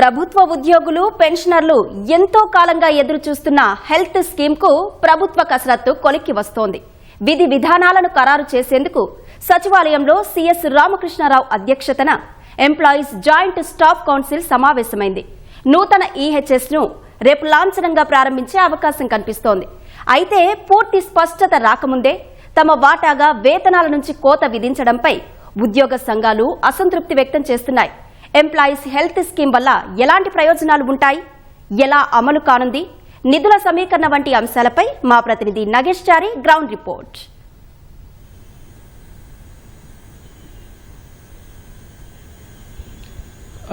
ప్రభుత్వ ఉద్యోగులు పెన్షనర్లు ఎంతో కాలంగా ఎదురు చూస్తున్న హెల్త్ స్కీమ్ కు ప్రభుత్వ కసరత్తు కొలిక్కి వస్తోంది. విధి విధానాలను ఖరారు చేసేందుకు సచివాలయంలో సీఎస్ రామకృష్ణారావు అధ్యక్షతన ఎంప్లాయీస్ జాయింట్ స్టాఫ్ కౌన్సిల్ సమావేశమైంది. నూతన ఈహెచ్ఎస్ ను రేపు లాంఛనంగా ప్రారంభించే అవకాశం కనిపిస్తోంది. అయితే పూర్తి స్పష్టత రాకముందే తమ వాటాగా వేతనాల నుంచి కోత విధించడంపై ఉద్యోగ సంఘాలు అసంతృప్తి వ్యక్తం చేస్తున్నాయి. ఎంప్లాయీస్ హెల్త్ స్కీమ్ వల్ల ఎలాంటి ప్రయోజనాలు ఉంటాయి, ఎలా అమలు కానుంది, నిధుల సమీకరణ వంటి అంశాలపై మా ప్రతినిధి నగేష్ చారి గ్రౌండ్ రిపోర్ట్.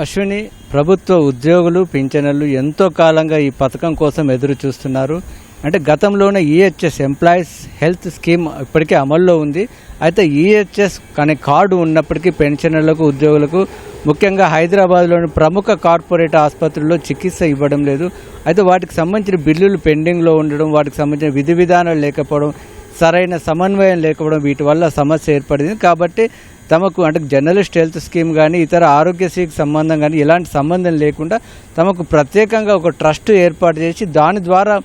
అశ్విని, ప్రభుత్వ ఉద్యోగులు పింఛనర్లు ఎంతో కాలంగా ఈ పథకం కోసం ఎదురు చూస్తున్నారు. అంటే గతంలోనే ఈహెచ్ఎస్ ఎంప్లాయీస్ హెల్త్ స్కీమ్ ఇప్పటికే అమల్లో ఉంది. అయితే ఈహెచ్ఎస్ అనే కార్డు ఉన్నప్పటికీ పెన్షనర్లకు, ఉద్యోగులకు ముఖ్యంగా హైదరాబాద్లోని ప్రముఖ కార్పొరేట్ ఆసుపత్రుల్లో చికిత్స ఇవ్వడం లేదు. అయితే వాటికి సంబంధించిన బిల్లులు పెండింగ్లో ఉండడం, వాటికి సంబంధించిన విధి విధానాలు లేకపోవడం, సరైన సమన్వయం లేకపోవడం, వీటి వల్ల సమస్య ఏర్పడింది. కాబట్టి తమకు అంటే జర్నలిస్ట్ హెల్త్ స్కీమ్ కానీ ఇతర ఆరోగ్యశ్రీకి సంబంధం కానీ ఎలాంటి సంబంధం లేకుండా తమకు ప్రత్యేకంగా ఒక ట్రస్ట్ ఏర్పాటు చేసి దాని ద్వారా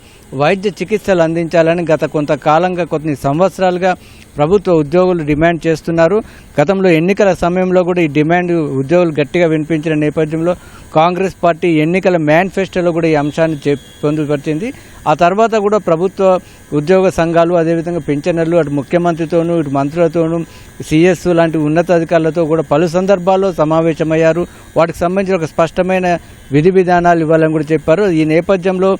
వైద్య చికిత్సలు అందించాలని గత కొంతకాలంగా కొన్ని సంవత్సరాలుగా ప్రభుత్వ ఉద్యోగులు డిమాండ్ చేస్తున్నారు. గతంలో ఎన్నికల సమయంలో కూడా ఈ డిమాండ్ ఉద్యోగులు గట్టిగా వినిపించిన నేపథ్యంలో కాంగ్రెస్ పార్టీ ఎన్నికల మేనిఫెస్టోలో కూడా ఈ అంశాన్ని పొందుపరిచింది. ఆ తర్వాత కూడా ప్రభుత్వ ఉద్యోగ సంఘాలు, అదేవిధంగా పెన్షనర్లు అటు ముఖ్యమంత్రితోనూ ఇటు మంత్రులతోనూ సిఎస్ లాంటి ఉన్నతాధికారులతో కూడా పలు సందర్భాల్లో సమావేశమయ్యారు. వాటికి సంబంధించిన ఒక స్పష్టమైన విధి విధానాలు ఇవ్వాలని కూడా చెప్పారు. ఈ నేపథ్యంలో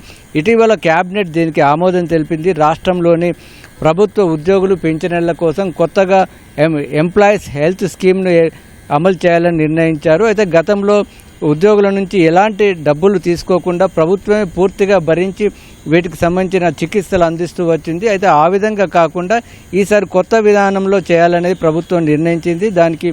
ఇటీవల కేబినెట్ దీనికి ఆమోదం తెలిపింది. రాష్ట్రంలోని ప్రభుత్వ ఉద్యోగులు పెన్షనర్ల కోసం కొత్తగా ఎంప్లాయీస్ హెల్త్ స్కీమ్ను అమలు చేయాలని నిర్ణయించారు. అయితే గతంలో ఉద్యోగుల నుంచి ఎలాంటి డబ్బులు తీసుకోకుండా ప్రభుత్వమే పూర్తిగా భరించి వీటికి సంబంధించిన చికిత్సలు అందిస్తూ వచ్చింది. అయితే ఆ విధంగా కాకుండా ఈసారి కొత్త విధానంలో చేయాలనేది ప్రభుత్వం నిర్ణయించింది. దానికి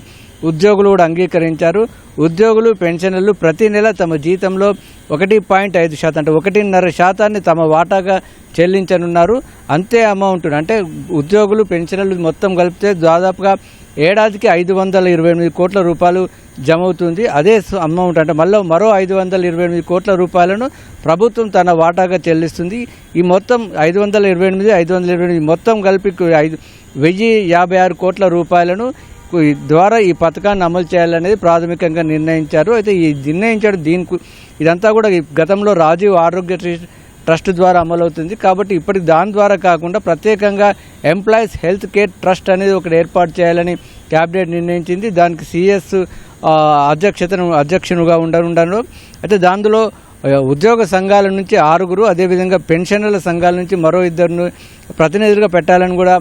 ఉద్యోగులు కూడా అంగీకరించారు. ఉద్యోగులు పెన్షనర్లు ప్రతి నెల తమ జీతంలో 1.5% అంటే 1.5% తమ వాటాగా చెల్లించనున్నారు. అంతే అమౌంట్ అంటే ఉద్యోగులు పెన్షనర్లు మొత్తం కలిపితే దాదాపుగా ఏడాదికి 528 కోట్ల రూపాయలు జమ అవుతుంది. అదే అమౌంట్ అంటే మరో 528 కోట్ల రూపాయలను ప్రభుత్వం తన వాటాగా చెల్లిస్తుంది. ఈ మొత్తం 528 మొత్తం కలిపి 1056 కోట్ల రూపాయలను ద్వారా ఈ పథకాన్ని అమలు చేయాలనేది ప్రాథమికంగా నిర్ణయించారు. అయితే ఈ దీనికి ఇదంతా కూడా గతంలో రాజీవ్ ఆరోగ్య ట్రస్ట్ ద్వారా అమలవుతుంది. కాబట్టి ఇప్పటికి దాని ద్వారా కాకుండా ప్రత్యేకంగా ఎంప్లాయీస్ హెల్త్ కేర్ ట్రస్ట్ అనేది ఒకటి ఏర్పాటు చేయాలని క్యాబినెట్ నిర్ణయించింది. దానికి సిఎస్ అధ్యక్షునిగా ఉండను. అయితే దానిలో ఉద్యోగ సంఘాల నుంచి 6, అదేవిధంగా పెన్షనర్ల సంఘాల నుంచి మరో 2 ప్రతినిధులుగా పెట్టాలని కూడా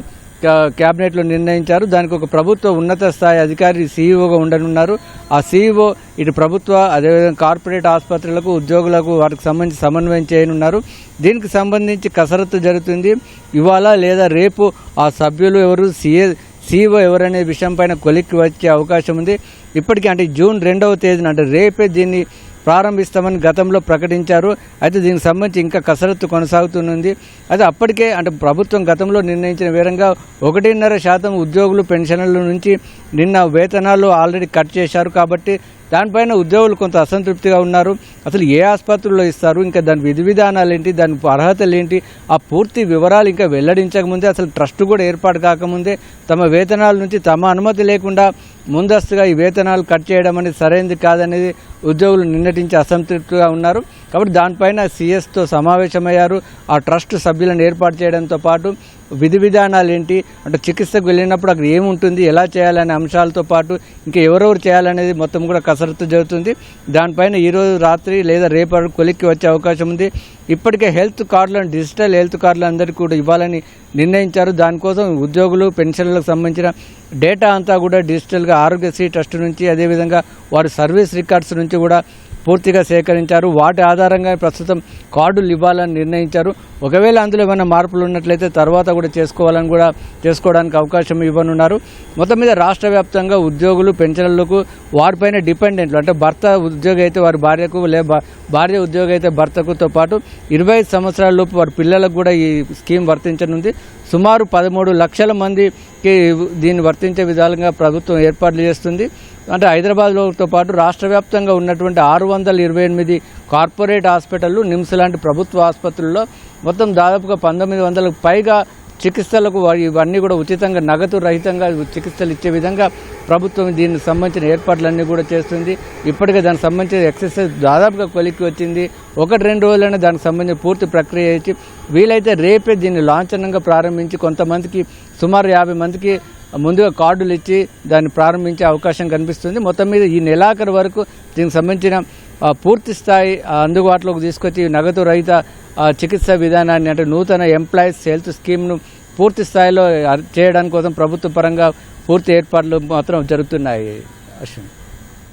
క్యాబినెట్లో నిర్ణయించారు. దానికి ఒక ప్రభుత్వ ఉన్నత స్థాయి అధికారి సీఈఓగా ఉండనున్నారు. ఆ సీఈఓ ఇటు ప్రభుత్వ అదేవిధంగా కార్పొరేట్ ఆసుపత్రులకు, ఉద్యోగులకు వాటికి సంబంధించి సమన్వయం చేయనున్నారు. దీనికి సంబంధించి కసరత్తు జరుగుతుంది. ఇవాళ లేదా రేపు ఆ సభ్యులు ఎవరు, సీఈఓ ఎవరనే విషయం పైన కొలిక్కి వచ్చే అవకాశం ఉంది. ఇప్పటికీ అంటే జూన్ 2వ తేదీన అంటే రేపే దీన్ని ప్రారంభిస్తామని గతంలో ప్రకటించారు. అయితే దీనికి సంబంధించి ఇంకా కసరత్తు కొనసాగుతుంది. అయితే అప్పటికే అంటే ప్రభుత్వం గతంలో నిర్ణయించిన విధంగా 1.5% ఉద్యోగులు పెన్షనర్ల నుంచి నిన్న వేతనాలు ఆల్రెడీ కట్ చేశారు. కాబట్టి దానిపైన ఉద్యోగులు కొంత అసంతృప్తిగా ఉన్నారు. అసలు ఏ ఆసుపత్రుల్లో ఇస్తారు, ఇంకా దాని విధి విధానాలు ఏంటి, దాని అర్హతలు ఏంటి, ఆ పూర్తి వివరాలు ఇంకా వెల్లడించకముందే, అసలు ట్రస్ట్ కూడా ఏర్పాటు కాకముందే తమ వేతనాల నుంచి తమ అనుమతి లేకుండా ముందస్తుగా ఈ వేతనాలు కట్ చేయడం అనేది సరైనది కాదనేది ఉద్యోగులు నిన్నటించి అసంతృప్తిగా ఉన్నారు. కాబట్టి దానిపైన సిఎస్తో సమావేశమయ్యారు. ఆ ట్రస్ట్ సభ్యులను ఏర్పాటు చేయడంతో పాటు విధి విధానాలు ఏంటి అంటే చికిత్సకు వెళ్ళినప్పుడు అక్కడ ఏముంటుంది, ఎలా చేయాలనే అంశాలతో పాటు ఇంకా ఎవరెవరు చేయాలనేది మొత్తం కూడా కసరత్తు జరుగుతుంది. దానిపైన ఈరోజు రాత్రి లేదా రేపు కొలిక్కి వచ్చే అవకాశం ఉంది. ఇప్పటికే హెల్త్ కార్డులను, డిజిటల్ హెల్త్ కార్డులు అందరికీ కూడా ఇవ్వాలని నిర్ణయించారు. దానికోసం ఉద్యోగులు పెన్షన్లకు సంబంధించిన డేటా అంతా కూడా డిజిటల్గా ఆరోగ్యశ్రీ ట్రస్ట్ నుంచి, అదేవిధంగా వారి సర్వీస్ రికార్డ్స్ నుంచి కూడా పూర్తిగా సేకరించారు. వాటి ఆధారంగా ప్రస్తుతం కార్డులు ఇవ్వాలని నిర్ణయించారు. ఒకవేళ అందులో ఏమైనా మార్పులు ఉన్నట్లయితే తర్వాత కూడా చేసుకోవడానికి అవకాశం ఇవ్వనున్నారు. మొత్తం మీద రాష్ట్ర వ్యాప్తంగా ఉద్యోగులు పెన్షనర్లకు వారిపైన డిపెండెంట్లు అంటే భర్త ఉద్యోగి అయితే వారి భార్యకు, భార్య ఉద్యోగి అయితే భర్తకుతో పాటు 25 సంవత్సరాల లోపు వారి పిల్లలకు కూడా ఈ స్కీమ్ వర్తించనుంది. సుమారు 13 లక్షల మందికి దీన్ని వర్తించే విధాలుగా ప్రభుత్వం ఏర్పాట్లు చేస్తుంది. అంటే హైదరాబాద్తో పాటు రాష్ట్ర వ్యాప్తంగా ఉన్నటువంటి 628 కార్పొరేట్ హాస్పిటళ్ళు, నిమ్స్ లాంటి ప్రభుత్వ ఆసుపత్రుల్లో మొత్తం దాదాపుగా 1900కు పైగా చికిత్సలకు ఇవన్నీ కూడా ఉచితంగా నగదు రహితంగా చికిత్సలు ఇచ్చే విధంగా ప్రభుత్వం దీనికి సంబంధించిన ఏర్పాట్లన్నీ కూడా చేస్తుంది. ఇప్పటికే దానికి సంబంధించిన ఎక్సర్సైజ్ దాదాపుగా కొలిక్కి వచ్చింది. 1-2 రోజులైనా దానికి సంబంధించిన పూర్తి ప్రక్రియ ఇచ్చి వీలైతే రేపే దీన్ని లాంఛనంగా ప్రారంభించి కొంతమందికి సుమారు 50 మందికి ముందుగా కార్డులు ఇచ్చి దాన్ని ప్రారంభించే అవకాశం కనిపిస్తుంది. మొత్తం మీద ఈ నెలాఖరు వరకు దీనికి సంబంధించిన పూర్తి స్థాయి అందుబాటులోకి తీసుకొచ్చి నగదు రహిత చికిత్సా విధానాన్ని అంటే నూతన ఎంప్లాయీస్ హెల్త్ స్కీమ్ను పూర్తి స్థాయిలో చేయడానికి కోసం ప్రభుత్వ పరంగా పూర్తి ఏర్పాట్లు మాత్రం జరుగుతున్నాయి. అశ్విన్.